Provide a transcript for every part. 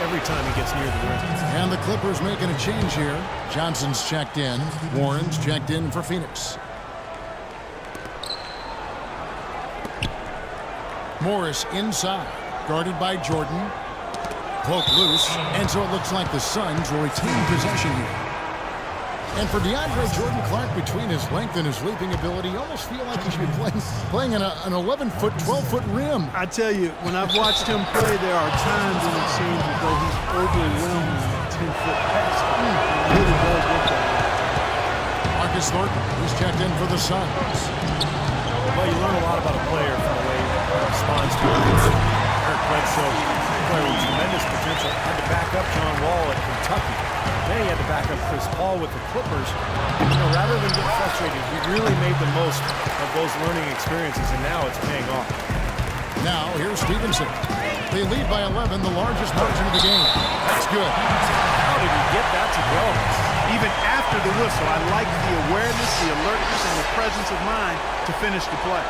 every time he gets near the rim. And the Clippers making a change here. Johnson's checked in. Warren's checked in for Phoenix. Morris inside, guarded by Jordan. Poke loose, and so it looks like the Suns will retain possession here. And for DeAndre Jordan Clark, between his length and his leaping ability, you almost feel like he should be playing an 11-foot, 12-foot rim. I tell you, when I've watched him play, there are times when it seems as though he's overwhelming that 10-foot pass. He really does look that way. Marcus Thornton, he's checked in for the Suns. Well, you learn a lot about a player from the way he responds to it. Eric Bledsoe, a player with tremendous potential, had to back up John Wall at Kentucky. Then he had to back up Chris Paul with the Clippers. Rather than get frustrated, he really made the most of those learning experiences, and now it's paying off. Now, here's Stevenson. They lead by 11, the largest margin of the game. That's good. How did he get that to go? Even after the whistle, I like the awareness, the alertness, and the presence of mind to finish the play.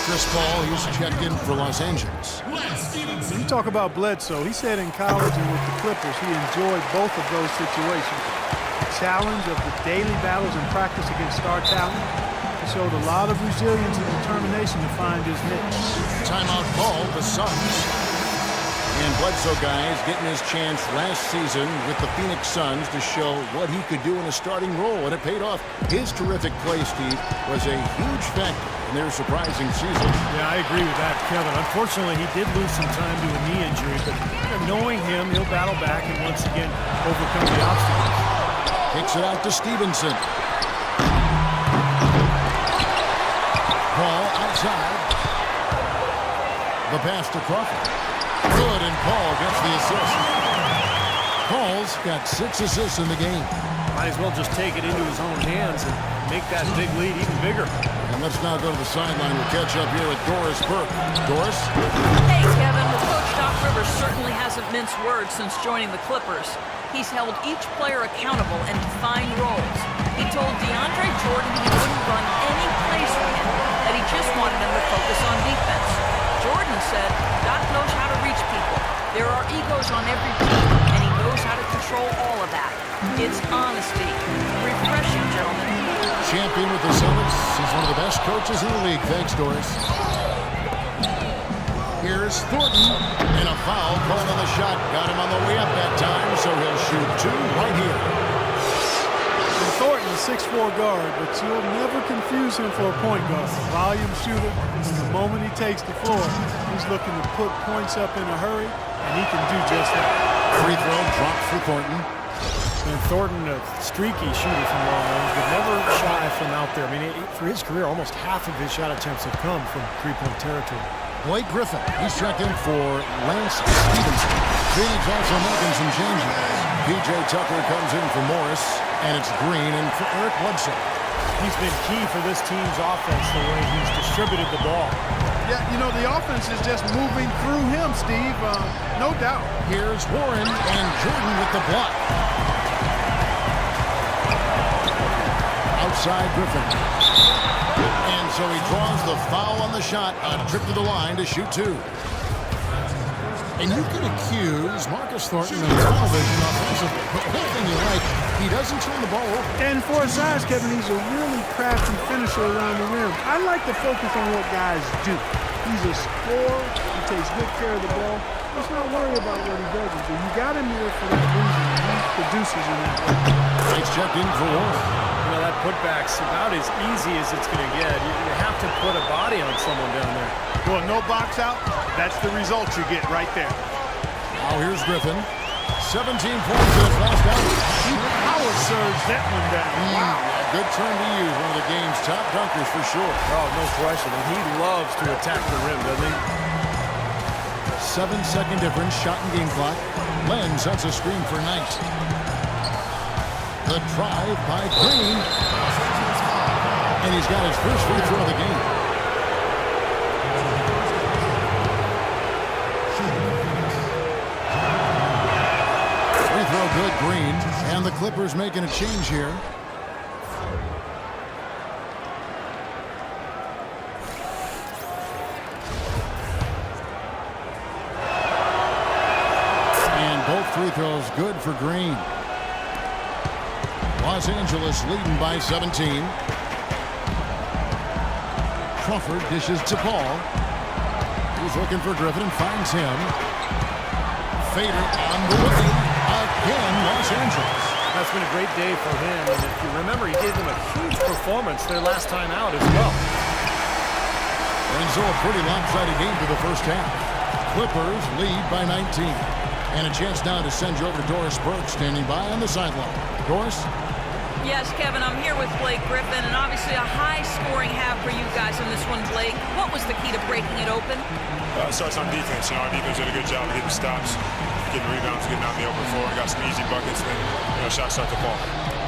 Chris Paul, he's checked in for Los Angeles. You talk about Bledsoe. He said in college and with the Clippers, he enjoyed both of those situations. The challenge of the daily battles and practice against star talent. He showed a lot of resilience and determination to find his niche. Timeout call, the Suns. And Bledsoe, guys, getting his chance last season with the Phoenix Suns to show what he could do in a starting role, and it paid off. His terrific play, Steve, was a huge factor in their surprising season. Yeah, I agree with that, Kevin. Unfortunately, he did lose some time to a knee injury, but knowing him, he'll battle back and once again overcome the obstacles. Kicks it out to Stevenson. Paul outside. The pass to Crawford. Good, and Paul gets the assist. Paul's got 6 assists in the game. Might as well just take it into his own hands and make that big lead even bigger. And let's now go to the sideline. We'll catch up here with Doris Burke. Doris? Hey, Kevin. Well, Coach Doc Rivers certainly hasn't minced words since joining the Clippers. He's held each player accountable and defined roles. He told DeAndre Jordan he wouldn't run any plays for him, that he just wanted him to focus on defense. Jordan said Doc knows how to reach people. There are egos on every team, and he knows how to control all of that. It's honesty. Refreshing, gentlemen. Champion with the Celtics. He's one of the best coaches in the league. Thanks, Doris. Here's Thornton, and a foul called on the shot. Got him on the way up that time, so he'll shoot 2 right here. And Thornton is 6'4" guard, but you'll never confuse him for a point guard. Volume shooter, and the moment he takes the floor, he's looking to put points up in a hurry, and he can do just that. Free throw dropped for Thornton. And Thornton, a streaky shooter from long range, but never shy from out there. I mean, for his career, almost half of his shot attempts have come from three-point territory. Blake Griffin, he's checked in for Lance Stevenson. Phoenix also making some changes. P.J. Tucker comes in for Morris, and it's Green in for Eric Bledsoe. He's been key for this team's offense, the way he's distributed the ball. Yeah, you know, the offense is just moving through him, Steve, no doubt. Here's Warren and Jordan with the block. Outside Griffin. And so he draws the foul on the shot, a trip to the line to shoot 2. And you can accuse Marcus Thornton of television offensively, but one thing you like, he doesn't turn the ball over. And for his size, Kevin, he's a really crafty finisher around the rim. I like to focus on what guys do. He's a scorer. He takes good care of the ball. Let's not worry about what he doesn't do. You got him there for that reason. He produces in that way. Nice check in for Warren. You know, that putback's about as easy as it's going to get. You have to put a body on someone down there. Well, no box out. That's the result you get right there. Now here's Griffin. 17 points in the first out. He power surged that one down. Wow. Good turn to use. One of the game's top dunkers for sure. Oh, no question. And he loves to attack the rim, doesn't he? 7-second difference, shot and game clock. Len sets a screen for Knight. The drive by Green. And he's got his first free throw of the game. Free throw good, Green. And the Clippers making a change here. free throws good for Green. Los Angeles leading by 17. Crawford dishes to Paul. He's looking for Griffin and finds him. Fader on the way. Again, Los Angeles. That's been a great day for him. And if you remember, he gave them a huge performance their last time out as well. And so a pretty lopsided game for the first half. Clippers lead by 19. And a chance now to send you over to Doris Burke standing by on the sideline. Doris? Yes, Kevin, I'm here with Blake Griffin, and obviously a high-scoring half for you guys in this one, Blake. What was the key to breaking it open? It starts on defense. Our defense did a good job of getting stops, getting rebounds, getting out in the open floor. We got some easy buckets, and then shots start to fall.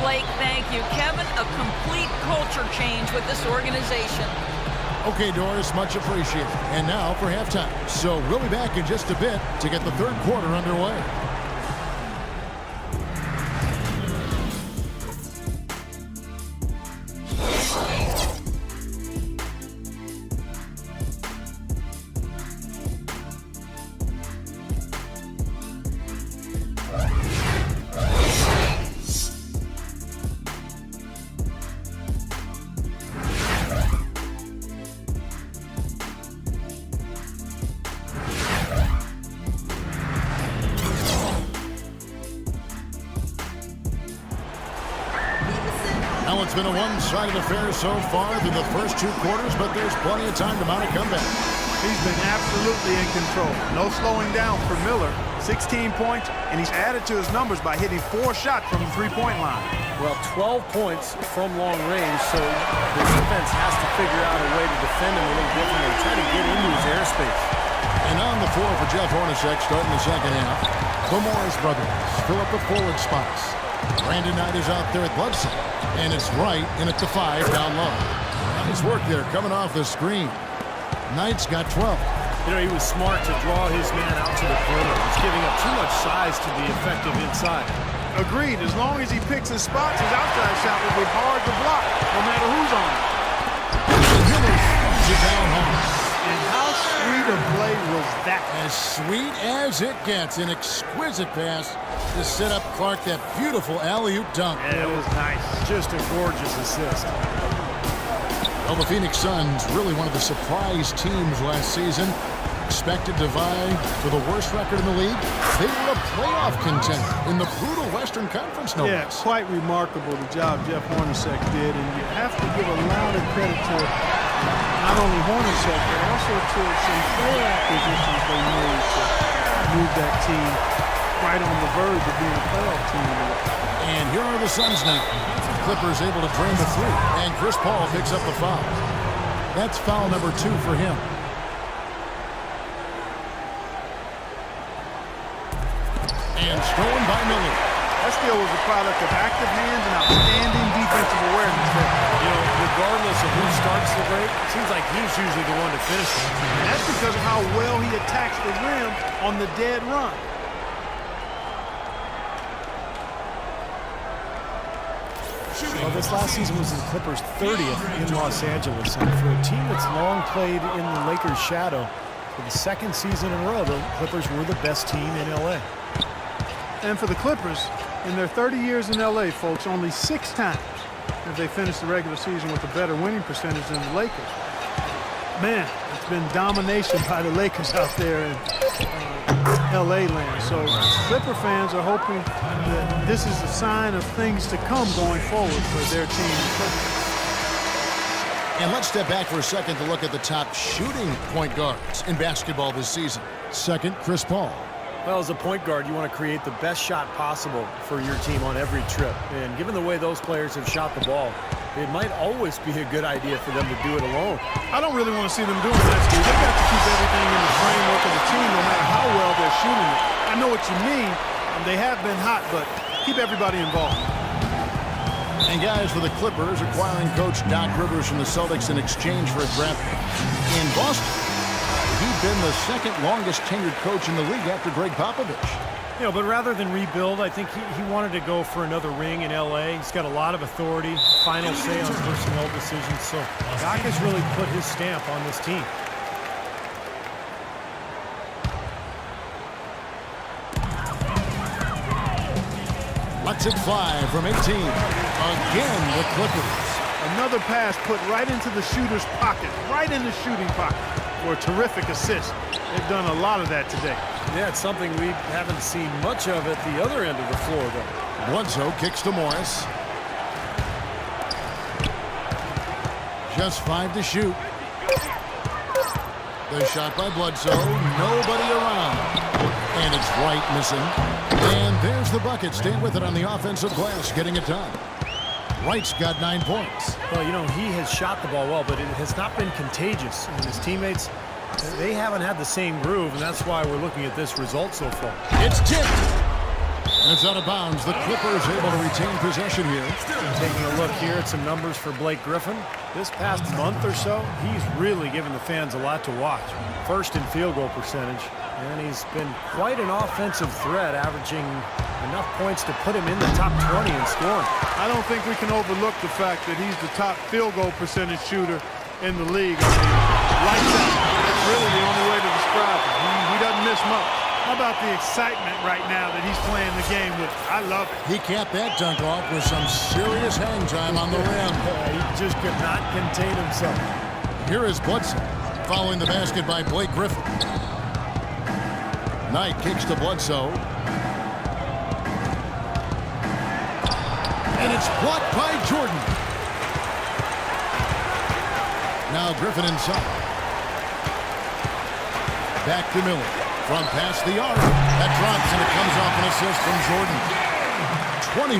Blake, thank you. Kevin, a complete culture change with this organization. Okay, Doris, much appreciated. And now for halftime. So we'll be back in just a bit to get the third quarter underway. Now it's been a one-sided affair so far through the first two quarters, but there's plenty of time to mount a comeback. He's been absolutely in control. No slowing down for Miller. 16 points, and he's added to his numbers by hitting 4 shots from the three-point line. Well, 12 points from long range, so the defense has to figure out a way to defend him a little differently, try to get into his airspace. And on the floor for Jeff Hornacek starting the second half. The Morris brothers fill up the forward spots. Brandon Knight is out there at left side, and it's Wright in at the 5 down low. Nice work there coming off the screen. Knight's got 12. You know, he was smart to draw his man out to the perimeter. He's giving up too much size to be effective inside. Agreed. As long as he picks his spots, his outside shot will be hard to block, no matter who's on it. Miller throws it down home. And how sweet a play was that? As sweet as it gets. An exquisite pass to set up Clark that beautiful alley-oop dunk. Yeah, it was nice. Just a gorgeous assist. Well, the Phoenix Suns, really one of the surprise teams last season. Expected to vie for the worst record in the league. They were a playoff contender in the brutal Western Conference, no Yeah, less. quite remarkable the job Jeff Hornacek did, and you have to give a lot of credit to not only Hornacek, but also to some player acquisitions they made to move that team right on the verge of being a playoff team. And here are the Suns now. Clippers able to drain the 3, and Chris Paul picks up the foul. That's foul number 2 for him. And stolen by Miller. That steal was a product of active hands and outstanding defensive awareness there. You know, regardless of who starts the break, it seems like he's usually the one to finish it. And that's because of how well he attacks the rim on the dead run. Well, this last season was the Clippers' 30th in Los Angeles, and for a team that's long played in the Lakers' shadow, for the second season in a row, the Clippers were the best team in L.A. And for the Clippers, in their 30 years in L.A., folks, only 6 times have they finished the regular season with a better winning percentage than the Lakers. Man, it's been domination by the Lakers out there in L.A. land. So Clipper fans are hoping that this is a sign of things to come going forward for their team. And let's step back for a second to look at the top shooting point guards in basketball this season. Second, Chris Paul. Well, as a point guard, you want to create the best shot possible for your team on every trip. And given the way those players have shot the ball, it might always be a good idea for them to do it alone. I don't really want to see them doing that, Steve. They've got to keep everything in the framework of the team no matter how well they're shooting it. I know what you mean. They have been hot, but keep everybody involved. And guys, for the Clippers, acquiring coach Doc Rivers from the Celtics in exchange for a draft pick. In Boston, he'd been the second longest tenured coach in the league after Greg Popovich. You know, but rather than rebuild, I think he wanted to go for another ring in L.A. He's got a lot of authority, final say on personnel decisions. So Doc has really put his stamp on this team. Lets it fly from 18. Again, the Clippers. Another pass put right into the shooter's pocket, right in the shooting pocket for a terrific assist. They've done a lot of that today. Yeah, it's something we haven't seen much of at the other end of the floor, though. Bledsoe kicks to Morris. Just 5 to shoot. The shot by Bledsoe. Nobody around. And it's Wright missing. And there's the bucket. Staying with it on the offensive glass, getting it done. Wright's got 9 points. Well, you know, he has shot the ball well, but it has not been contagious. And his teammates, they haven't had the same groove, and that's why we're looking at this result so far. It's tipped. And it's out of bounds. The Clippers able to retain possession here. Taking a look here at some numbers for Blake Griffin. This past month or so, he's really given the fans a lot to watch. First in field goal percentage, and he's been quite an offensive threat, averaging enough points to put him in the top 20 in scoring. I don't think we can overlook the fact that he's the top field goal percentage shooter in the league. I mean, lights out. That's really the only way to describe him. He doesn't miss much. How about the excitement right now that he's playing the game with? I love it. He capped that dunk off with some serious hang time on the rim. He just could not contain himself. Here is Bledsoe, following the basket by Blake Griffin. Knight kicks to Bledsoe. And it's blocked by Jordan. Now Griffin inside. Back to Miller. From past the arc. That drops, and it comes off an assist from Jordan.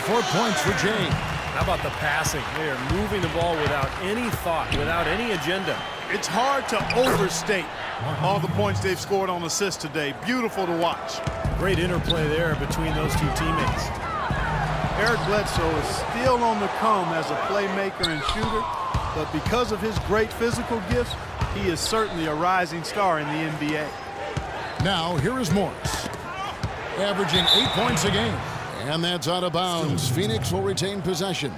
24 points for Jay. How about the passing? They are moving the ball without any thought, without any agenda. It's hard to overstate all the points they've scored on assists today. Beautiful to watch. Great interplay there between those two teammates. Eric Bledsoe is still on the come as a playmaker and shooter, but because of his great physical gifts, he is certainly a rising star in the NBA. Now, here is Morris, averaging 8 points a game. And that's out of bounds. Phoenix will retain possession.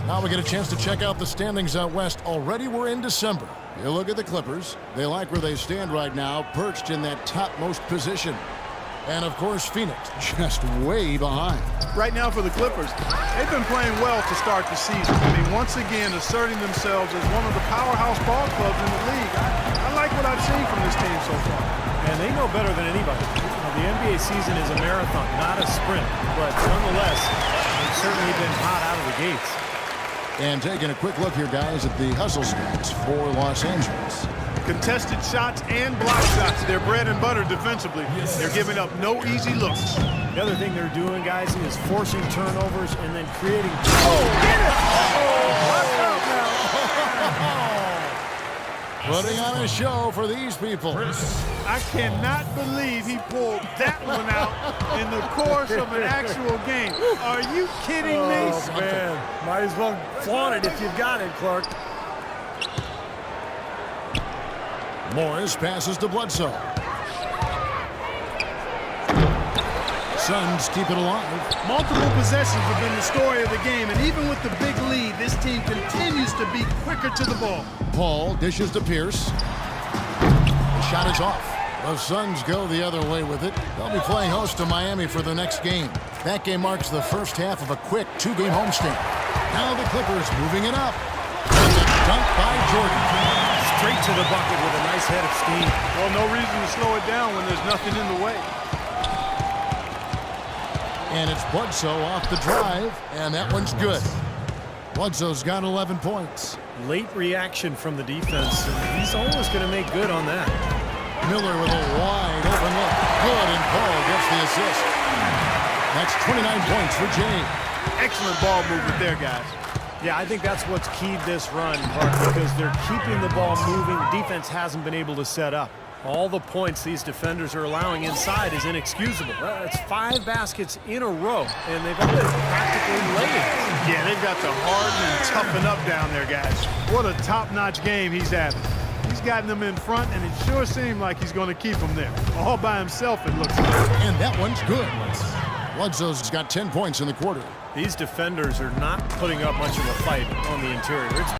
Now we get a chance to check out the standings out west. Already we're in December. You look at the Clippers. They like where they stand right now, perched in that topmost position. And, of course, Phoenix just way behind. Right now for the Clippers, they've been playing well to start the season. I mean, once again, asserting themselves as one of the powerhouse ball clubs in the league. I like what I've seen from this team so far. And they know better than anybody. The NBA season is a marathon, not a sprint. But nonetheless, they've certainly been hot out of the gates. And taking a quick look here, guys, at the hustle stats for Los Angeles. Contested shots and block shots. They're bread and butter defensively. They're giving up no easy looks. The other thing they're doing, guys, is forcing turnovers and then creating... Putting on a show for these people. I cannot believe he pulled that one out in the course of an actual game. Are you kidding me? Oh, man. Might as well flaunt it if you've got it, Clark. Morris passes to Bledsoe. Suns keep it alive. Multiple possessions have been the story of the game, and even with the big lead, this team continues to be quicker to the ball. Paul dishes to Pierce. The shot is off. The Suns go the other way with it. They'll be playing host to Miami for the next game. That game marks the first half of a quick 2-game homestand. Now the Clippers moving it up. And the dunk by Jordan. Straight to the bucket with a nice head of steam. Well, no reason to slow it down when there's nothing in the way. And it's Bledsoe off the drive, and that one's good. Bledsoe's got 11 points. Late reaction from the defense, and he's almost going to make good on that. Miller with a wide open look. Good, and Paul gets the assist. That's 29 points for Jay. Excellent ball movement there, guys. Yeah, I think that's what's keyed this run, Clark, because they're keeping the ball moving. The defense hasn't been able to set up. All the points these defenders are allowing inside is inexcusable. It's 5 baskets in a row, and they've all been practically laying. Yeah, they've got to harden and toughen up down there, guys. What a top-notch game he's having. He's gotten them in front, and it sure seemed like he's going to keep them there. All by himself, it looks like. And that one's good. Bledsoe's got 10 points in the quarter. These defenders are not putting up much of a fight on the interior. It's